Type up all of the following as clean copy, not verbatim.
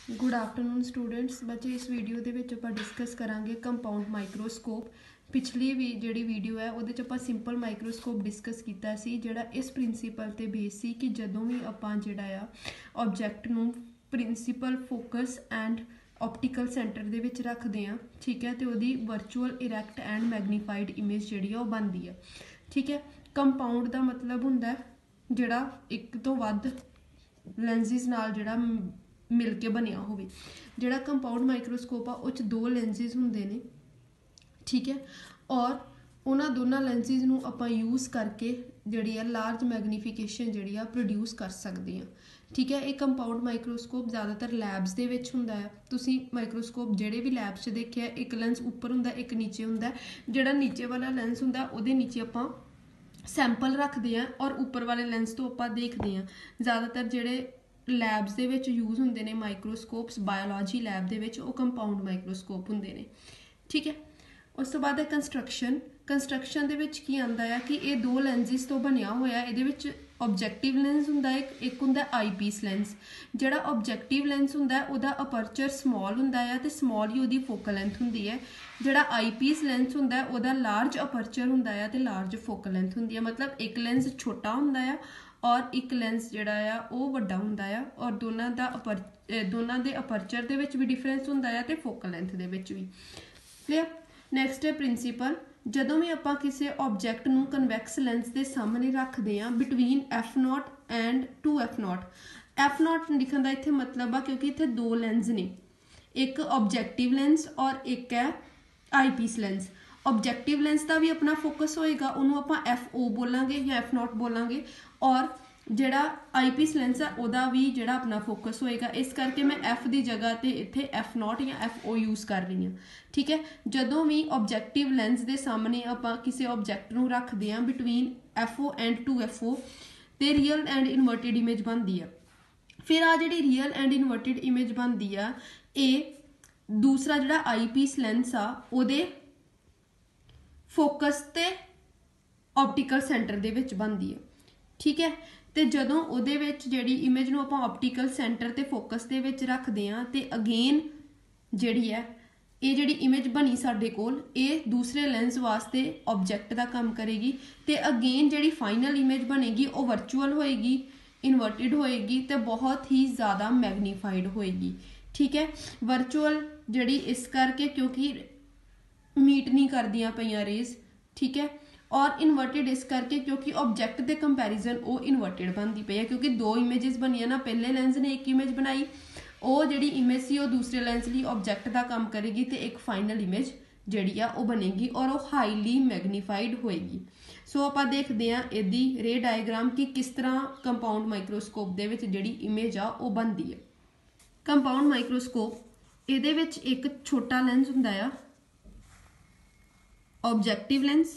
Good afternoon students. बच्चे इस video ਦੇ ਵਿੱਚ ਆਪਾਂ डिस्कस करांगे कंपाउंड माइक्रोस्कोप। पिछली भी ਜਿਹੜੀ ਵੀਡੀਓ ਹੈ ਉਹਦੇ 'ਚ ਆਪਾਂ ਸਿੰਪਲ ਮਾਈਕਰੋਸਕੋਪ ਡਿਸਕਸ ਕੀਤਾ ਸੀ, ਜਿਹੜਾ ਇਸ ਪ੍ਰਿੰਸੀਪਲ ਤੇ ਬੇਸ ਸੀ ਕਿ ਜਦੋਂ ਵੀ ਆਪਾਂ ਜਿਹੜਾ ਆ ਆਬਜੈਕਟ ਨੂੰ principal focus and optical centre ਦੇ ਵਿੱਚ ਰੱਖਦੇ ਆ, ठीक है, तो ਉਹਦੀ वर्चुअल इरैक्ट एंड मैगनीफाइड इमेज ਜਿਹੜੀ ਆ ਉਹ ਬਣਦੀ ਆ। ठीक है, कंपाउंड ਦਾ मतलब ਹੁੰਦਾ ਜਿਹੜਾ ਇੱਕ ਤੋਂ ਵੱਧ ਲੈਂਸਿਸ ਨਾਲ ਜਿਹੜਾ मिल के बनया हो। जोड़ा कंपाउंड माइक्रोस्कोप आ उस दो लेंसिज होंगे ने, ठीक है, और उन्होंने दोनों लेंसिज नूं आपां यूज़ करके जिहड़ी है लार्ज मैगनीफिकेशन जिहड़ी आ प्रोड्यूस कर सकते हैं। ठीक है, ये कंपाउंड माइक्रोस्कोप ज़्यादातर लैब्स दे विच हुंदा है। तुसीं माइक्रोस्कोप जिहड़े भी लैब्स च देखिया, एक लेंस उपर हुंदा एक नीचे हुंदा। जिहड़ा नीचे वाला लेंस हुंदा उहदे नीचे आपां सैंपल रखते हैं और उपर वाले लेंस तो आपां देखते हैं। ज़्यादातर जिहड़े लैब्स दे विच यूज़ होंदे ने माइक्रोस्कोप्स, बायोलॉजी लैब दे विच वो कंपाउंड माइक्रोस्कोप होंदे ने। ठीक है, उस तो बाद कंस्ट्रक्शन दे विच की आंदा है कि ये दो लेंसिस तो बनया होया। इहदे विच ऑब्जेक्टिव लेंस हुंदा एक हुंदा आई पीस लेंस। जिहड़ा ऑब्जेक्टिव लेंस हुंदा उहदा अपर्चर स्मॉल हुंदा है ते स्मॉल ही उहदी फोकल लेंथ हुंदी है। जिहड़ा आई पीस लेंस हुंदा उहदा लार्ज अपर्चर हुंदा है ते लार्ज फोकल लेंथ हुंदी है। मतलब एक लेंस छोटा हुंदा है और एक लेंस जिहड़ा आ वो वड्डा हुंदा आ, और दोनों दे अपर्चर दे विच भी डिफरेंस हुंदा आ ते फोकल लेंथ दे विच भी। क्लियर। नैक्सट है प्रिंसीपल। जदों भी आपां किसी ऑब्जेक्ट नूं कन्वैक्स लेंस के सामने रखते हैं between F0 and 2F0। F0 लिखण दा इत्थे मतलब आ क्योंकि इत्थे दो लेंस ने, एक ऑब्जेक्टिव लेंस और एक है आई पीस लेंस। ऑब्जेक्टिव लेंस का भी अपना फोकस होएगा, उन्होंने आपां FO बोलांगे या F0 बोलांगे, और जिहड़ा आई पीस लेंस है उहदा भी जिहड़ा अपना फोकस होएगा। इस करके मैं F की जगह ते इत्थे F0 या FO यूज़ कर रही हूँ। ठीक है, जदों भी ऑब्जेक्टिव लेंस के सामने आपां किसी ऑब्जेक्ट नूं रखते हैं बिटवीन FO एंड 2FO तो रियल एंड इनवर्टिड इमेज बनती है। फिर आ जिहड़ी रियल एंड इनवर्टिड इमेज बनती है, ये दूसरा जिहड़ा आई पीस लेंस आ उहदे फोकस ते ऑप्टिकल सेंटर दे विच बनती है। ठीक है, तो जदों उहदे विच जिहड़ी इमेज नूं आपां ऑप्टिकल सेंटर ते फोकस दे विच रखदे हां ते अगेन जिहड़ी है ये जिहड़ी इमेज बनी साडे कोल ये दूसरे लेंस वास्ते ऑब्जेक्ट का काम करेगी। तो अगेन जिहड़ी फाइनल इमेज बनेगी वो वर्चुअल होएगी, इनवर्टिड होएगी तो बहुत ही ज़्यादा मैगनीफाइड होएगी। ठीक है, वर्चुअल जिहड़ी इस करके क्योंकि मीट नहीं करदियां पईयां रेज। ठीक है, और इनवर्टिड इस करके क्योंकि ऑब्जेक्ट के कंपैरिजन वो इनवर्टिड बनती पई है, क्योंकि दो इमेजेस बनिया ना, पहले लेंस ने एक इमेज बनाई, वो जिहड़ी इमेज सी वो दूसरे लेंस लिए ऑब्जेक्ट का काम करेगी तो एक फाइनल इमेज जिहड़ी आ वो बनेगी और वो हाईली मैगनीफाइड होएगी। सो आपां देखते हैं इहदी रे डायग्राम कि किस तरह कंपाउंड माइक्रोस्कोप दे विच जिहड़ी इमेज आ वो बनती है। कंपाउंड माइक्रोस्कोप इहदे विच एक छोटा लेंस हुंदा आ ऑब्जेक्टिव लेंस,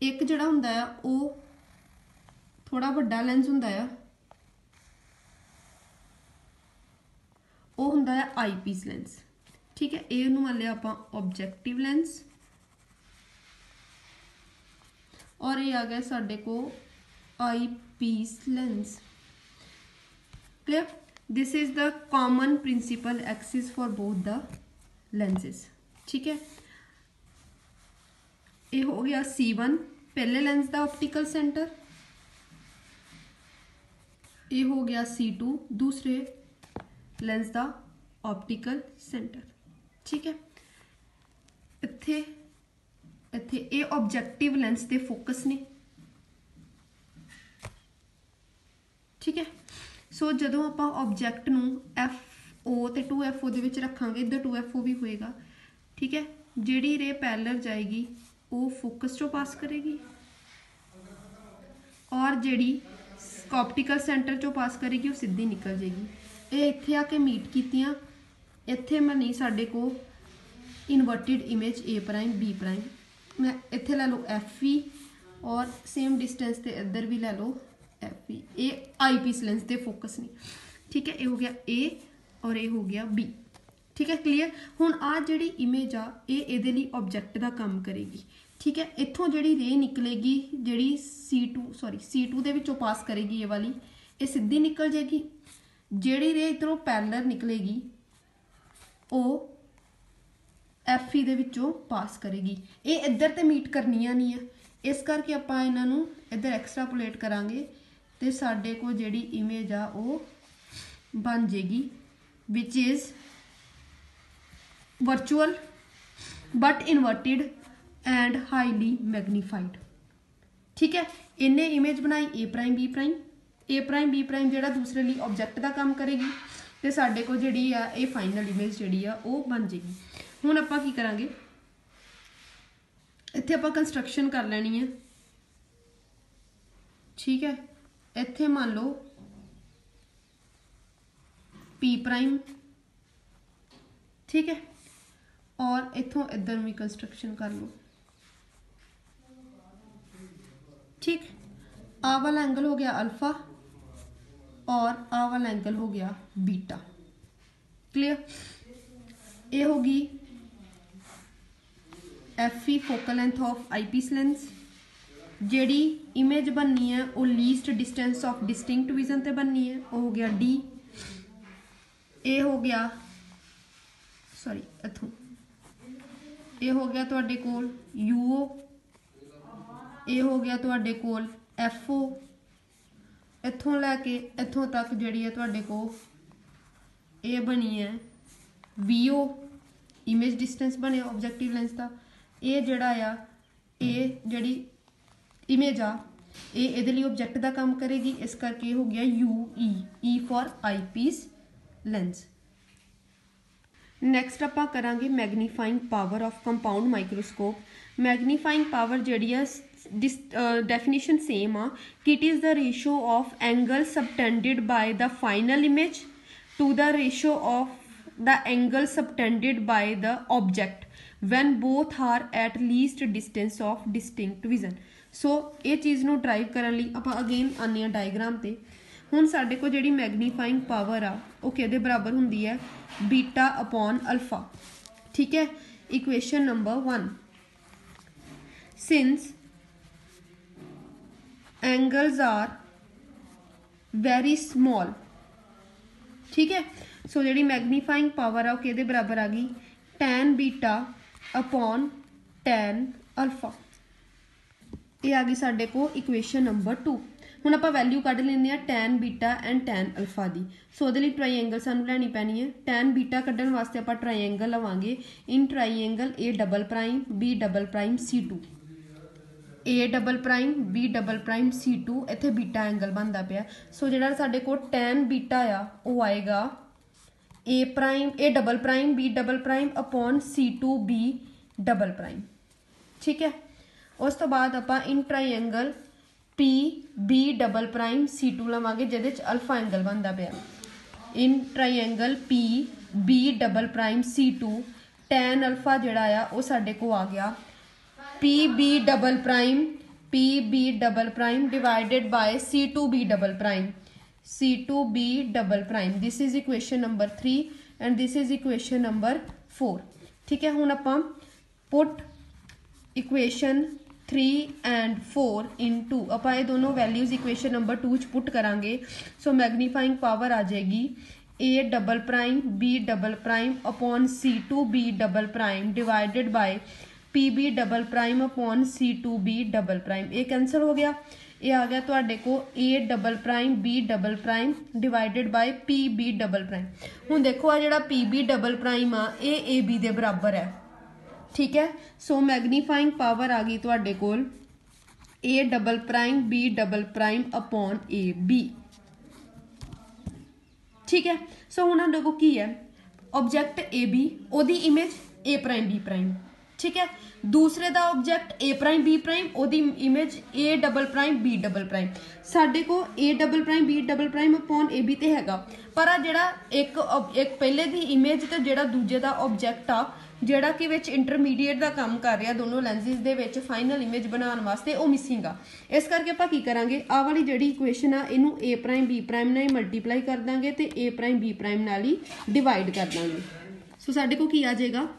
एक जिहड़ा हुंदा है वो थोड़ा वड्डा लेंस हुंदा है वो हुंदा है आई पीस लेंस। ठीक है, ये मान लिया आपां ऑब्जेक्टिव लेंस और ये आ गया साडे को eyepiece lens. Clear. This is the common principal axis for both the lenses. ठीक है, ये हो गया C1 पहले लेंस का ऑप्टिकल सेंटर, ये हो गया C2 दूसरे लेंस का ऑप्टिकल सेंटर। ठीक है, इत्थे इत्थे ये ऑब्जेक्टिव लेंस के फोकस ने। ठीक है, सो जदों आपां ऑब्जेक्ट नूं FO ते 2FO दे विच रखांगे, इधर 2FO भी होएगा। ठीक है, जिहड़ी रे पैरेलल जाएगी वो फोकस चो पास करेगी और जिहड़ी ऑप्टिकल सेंटर चो पास करेगी वो सीधी निकल जाएगी। ये इत्थे आके मीट कीतियां, इत्थे बनी साडे को इनवर्टिड इमेज A', B'। मैं इत्थे लै लो FE और सेम डिस्टेंस ते इधर भी लै लो FE। ये आई पीस लेंस के फोकस ने। ठीक है, ये हो गया A और ये हो गया B। ठीक है, क्लीयर। हुण आ जिहड़ी इमेज आ ये इहदे लई ऑब्जेक्ट का काम करेगी। ठीक है, इत्थों जिहड़ी रे निकलेगी जिहड़ी C2 दे विचों पास करेगी ये वाली, ये सीधी निकल जाएगी। ਜਿਹੜੀ ਰੇ ਇਧਰੋਂ ਪੈਰਲਲ ਨਿਕਲੇਗੀ ਉਹ ਐਫ ਈ ਦੇ ਵਿੱਚੋਂ ਪਾਸ ਕਰੇਗੀ। ਇਹ ਇੱਧਰ ਤੇ ਮੀਟ ਕਰਨੀਆਂ ਨਹੀਂ ਹੈ, ਇਸ ਕਰਕੇ ਆਪਾਂ ਇਹਨਾਂ ਨੂੰ ਇੱਧਰ ਐਕਸਟਰਾਪੋਲੇਟ ਕਰਾਂਗੇ ਤੇ ਸਾਡੇ ਕੋਲ ਜਿਹੜੀ ਇਮੇਜ ਆ ਉਹ ਬਣ ਜੇਗੀ ਵਿਚ is virtual but inverted and highly magnified. ठीक है, इन्हें इमेज बनाई ए प्राइम बी प्राइम जोड़ा दूसरे लिए ऑब्जेक्ट का काम करेगी तो साडे को जिहड़ी आ ये फाइनल इमेज जिहड़ी आ वो बन जाएगी। हुण आपां की करांगे, इत्थे आपां कंस्ट्रक्शन कर लैनी है। ठीक है, इत्थे मान लो पी प्राइम, ठीक है, और इथों इधर भी कंस्ट्रक्शन कर लो। ठीक, आ वाला एंगल हो गया अल्फा और आ वाला एंगल हो गया बीटा। क्लियर, ये होगी F E focal length of eyepiece lens. जिहड़ी इमेज बननी है वो least distance of distinct vision ते बननी है, वो हो गया डी। ये हो गया सॉरी इथों ये हो गया तुहाडे कोल यूओ, ये हो गया तुहाडे कोल एफओ, इत्थों लैके इत्थों तक जिहड़ी है तुहाडे कोल ये बनी है वीओ, इमेज डिस्टेंस बने ऑब्जेक्टिव लेंस का। ये जिहड़ा आ ये जिहड़ी इमेज आ ये इहदे लई ऑब्जेक्ट का काम करेगी, इस करके हो गया u e for eyepiece lens. Next आपां करांगे magnifying power of compound microscope. Magnifying power जिहड़ी है डेफिनेशन सेम आ कि it is the ratio of angle subtended by the final image to the ratio of the angle subtended by the object when both are at least distance of distinct vision. सो ये चीज़ नूं drive करने लई आपां again आने आ diagram ते। हुण साडे कोल जिहड़ी मैगनीफाइंग पावर आ वो किहदे बराबर हुंदी है, बीटा अपॉन अल्फा। ठीक है, equation number 1, since angles are very small. ठीक है, सो जिहड़ी मैगनीफाइंग पावर आ वो किहदे बराबर आ गई, tan beta upon tan alpha. ये आ गई साडे को इक्वेशन नंबर 2। हुण आपां वैल्यू कढ लैंदे आ tan beta and tan alpha दी। सो उहदे लई ट्राईएंगल सानूं लैनी पैनी है। टैन बीटा कढण वास्ते आपां ट्राईएंगल लवांगे, in triangle A double prime B double prime C2, A double prime B double prime C2, इत्थे बीटा एंगल बनदा पिया। सो जिहड़ा साडे कोल टैन बीटा आ वो आएगा A double prime B double prime upon C2 B double prime. ठीक है, उस तो बाद आपां in triangle P B double prime C2 लवांगे जिहदे च अल्फा एंगल बनदा पिया। In triangle P B double prime C2 tan alpha जिहड़ा आ वो साडे को आ गया P B double prime divided by C2 B double prime. This is equation number 3 and this is equation number 4। ठीक है, हुण आपां पुट इक्वेशन 3 एंड 4 इनटू आपां ये दोनों वैल्यूज इक्वेशन नंबर 2 च पुट करांगे। सो मैगनीफाइंग पावर आ जाएगी A double prime B double prime upon C2 B double prime divided by P B double prime upon C2 B double prime. ये cancel हो गया, ये आ गया तुहाडे को A double prime B double prime divided by P B double prime. हुण देखो आ जिहड़ा पी बी डबल प्राइम आ ये ए बी दे बराबर है। ठीक है, सो मैगनीफाइंग पावर आ गई तुहाडे कोल A double prime B double prime upon A B. ठीक है, सो हुण देखो की है ऑब्जेक्ट ए बी, ओदी image A prime B prime. ठीक है, दूसरे दा object A prime B prime, ओदी image A double prime B double prime. साडे को A double prime B double prime upon A B ते हैगा, पर आ जिहड़ा एक पहले दी इमेज ते जिहड़ा दूजे दा ऑब्जेक्ट आ जिहड़ा कि विच इंटरमीडिएट दा काम कर रहा दोनों लैंसिस दे विच फाइनल इमेज बनाने वास्ते वो मिसिंग आ। इस करके आपां की करांगे, आ वाली जिहड़ी इक्वेशन आ इनू ए प्राइम बी प्राइम नाल मल्टीप्लाई कर दांगे ते ए प्राइम बी प्राइम नाल ही डिवाइड कर दांगे। सो साडे को की आ जाएगा,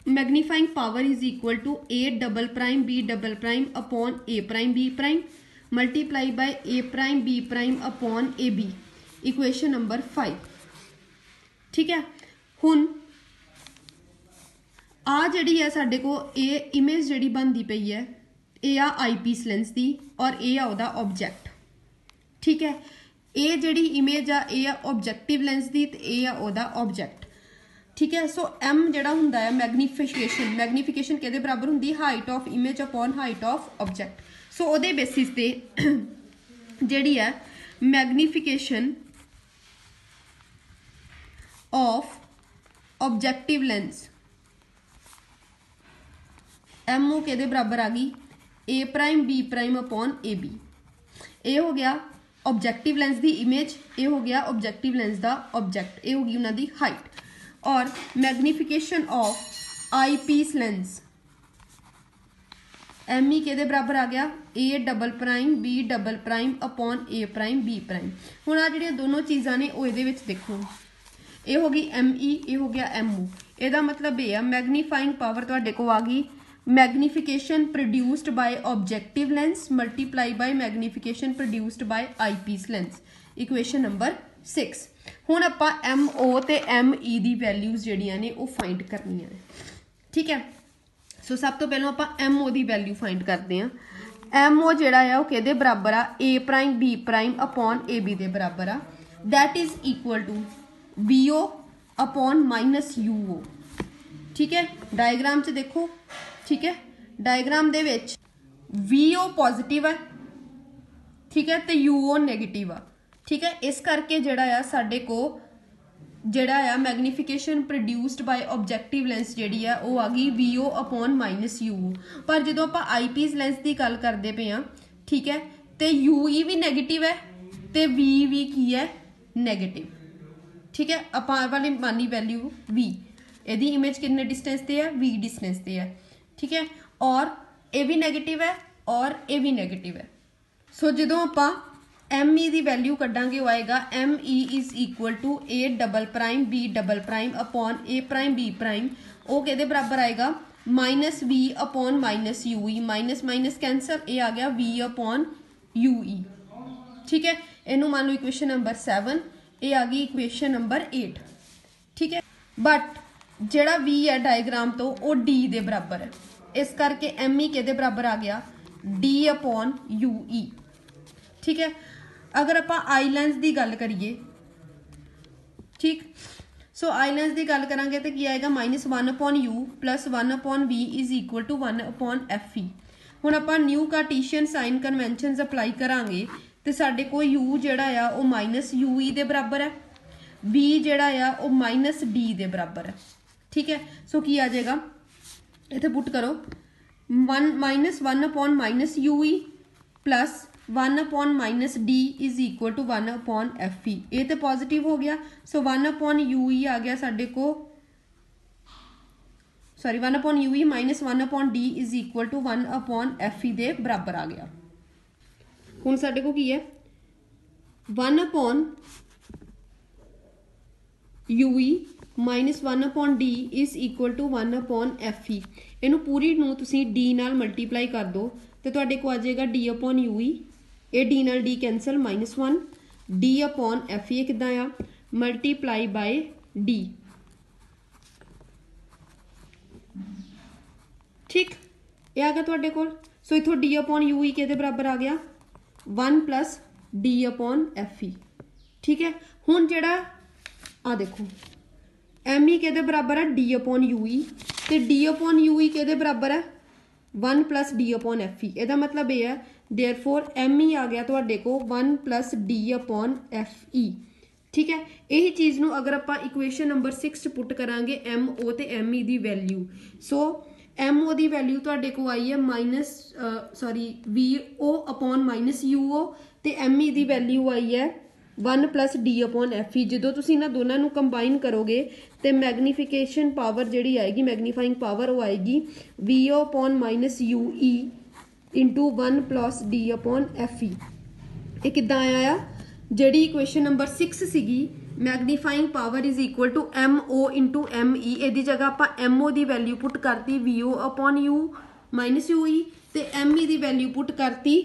magnifying power is equal to A double prime B double prime upon A prime B prime multiply by A prime B prime upon A B. Equation number 5। ठीक है, हुण आ जिहड़ी है साडे को ये इमेज जिहड़ी बनती पई है ये आ आई पीस लेंस की और ये आ उहदा ऑब्जैक्ट। ठीक है, ये जिहड़ी इमेज आ ये ऑब्जैक्टिव लेंस की ते ये आ उहदा ऑब्जैक्ट। ठीक है, सो एम जिहड़ा हुंदा है मैग्नीफिकेशन, मैग्नीफिकेशन किहदे बराबर हुंदी, height of image upon height of object. So उहदे बेसिस ते जिहड़ी है magnification of objective lens M O के बराबर आ गई A prime B prime upon A B. ए हो गया ऑब्जैक्टिव लेंस की इमेज, ए हो गया ऑब्जैक्टिव लेंस का ऑब्जैक्ट, ए होगी उन्होंने हाइट। और magnification of eyepiece lens M E के बराबर आ गया A double prime B double prime upon A prime B prime. हुण आ जिहड़ियां दोनों चीज़ां ने वो इहदे विच देखो, ये हो गई एम ई, ये हो गया एम ओ। ਇਹਦਾ मतलब ये है मैग्नीफाइंग पावर तुहाडे को आ गई magnification produced by objective lens multiply by magnification produced by eyepiece lens. Equation number 6। हुण आपां एम ओ ते एम ई दी वैल्यूज़ जिहड़ियां ने वो फाइंड करनियां ने। ठीक है, सो सब तो पहलों आपां एम ओ दी वैल्यू फाइंड करते हैं। एम ओ जिहड़ा है वो किहदे बराबर आ A prime B prime upon A B दे बराबर आ, that is equal to B O upon minus U O. ठीक है, डायग्राम च देखो। ठीक है, डायग्राम दे विच वी ओ पॉजिटिव है, ठीक है, तो यू ओ नैगेटिव आ। ठीक है, इस करके जिहड़ा आ साडे को जिहड़ा आ magnification produced by objective lens जिहड़ी आ वो आ गई V O upon minus U O. पर जो आपां आई पीस लेंस की गल करते पे हाँ, ठीक है, तो यू ई भी नैगेटिव है तो वी भी की है नैगेटिव। ठीक है, आपां वाली मानी वैल्यू वी, यदि इमेज कितने डिस्टेंस ते है, वी डिस्टेंस ते है। ठीक है, और ये भी नैगेटिव है और ये भी नैगेटिव है। सो जो आपां एम ई की वैल्यू कड्डांगे वो आएगा M E is equal to A double prime B double prime upon A prime B prime. वो किहदे बराबर आएगा minus V upon minus U E, minus minus cancel, ये आ गया वी अपॉन यू ई। ठीक है, इनू मान लो इक्वेशन नंबर 7, ये आ गई इक्वेशन नंबर 8। ठीक है, बट जिहड़ा वी है डायग्राम तो वो डी दे बराबर है, इस करके एम ई के बराबर आ गया डी अपॉन यू ई। ठीक है, अगर आपां आई लेंस की गल करिए, ठीक, सो आई लेंस की गल करांगे तो की आएगा -1 upon U plus 1 upon V is equal to 1 upon F E. हुण आपां new Cartesian sign conventions apply करांगे तो साडे को यू जिहड़ा आ वो माइनस यू ई दे बराबर है, वी जिहड़ा आ वो माइनस डी दे बराबर है। ठीक है, सो की आ जाएगा इत्थे पुट करो -1 upon minus U E plus 1 upon minus D is equal to 1 upon F E. ये तो पॉजिटिव हो गया, सो 1 अपॉन यू ई आ गया साडे को, sorry 1 upon U E minus 1 upon D is equal to 1 upon F E दे बराबर आ गया। हुण साडे को की है 1 upon U E minus 1 upon D is equal to 1 upon F E. इनू पूरी नू तुसी डी नाल मल्टीप्लाई कर दो तो तुहाडे को आ जाएगा डी अपॉन यू ई, ये डी नाल D cancel -1 D upon F E किदां आ मल्टीप्लाई बाय डी। ठीक, ये आ गया तुहाडे कोल। सो इथों डी अपॉन यू ई के बराबर आ गया 1 plus D upon F E. ठीक है, हुण जिहड़ा आ देखो एम ई के बराबर है डी अपॉन यू ई, तो डी अपॉन यू ई के बराबर है 1 प्लस डी अपॉन एफ ई। ਇਹਦਾ मतलब ये है देयरफॉर एम ई आ गया तुहाडे को 1 plus D upon F E. ठीक है, यही चीज़ नू अगर आप इक्वेशन नंबर 6 पुट करांगे एम ओ ते एम ई दी वैल्यू, सो एम ओ दी वैल्यू तुहाडे को आई है V O upon minus U O, ते एम ई दी वैल्यू आई है 1 plus D upon F E. जो तुसीं इन्हां दोनों नू कंबाइन करोगे तो मैग्नीफिकेशन पावर जिहड़ी आएगी मैग्नीफाइंग पावर वो आएगी V O upon minus U E into 1 plus D upon F E. ये किद्दां आया आ, जिहड़ी इक्वेशन नंबर 6 सीगी magnifying power is equal to M O into M E, इहदी जगह आपां एम ओ दी वैल्यू पुट करती V O upon U minus U E, ते एम ई दी वैल्यू पुट करती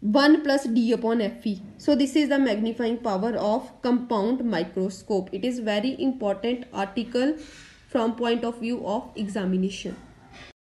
1 plus d upon Fe. So this is the magnifying power of compound microscope. It is very important article from point of view of examination.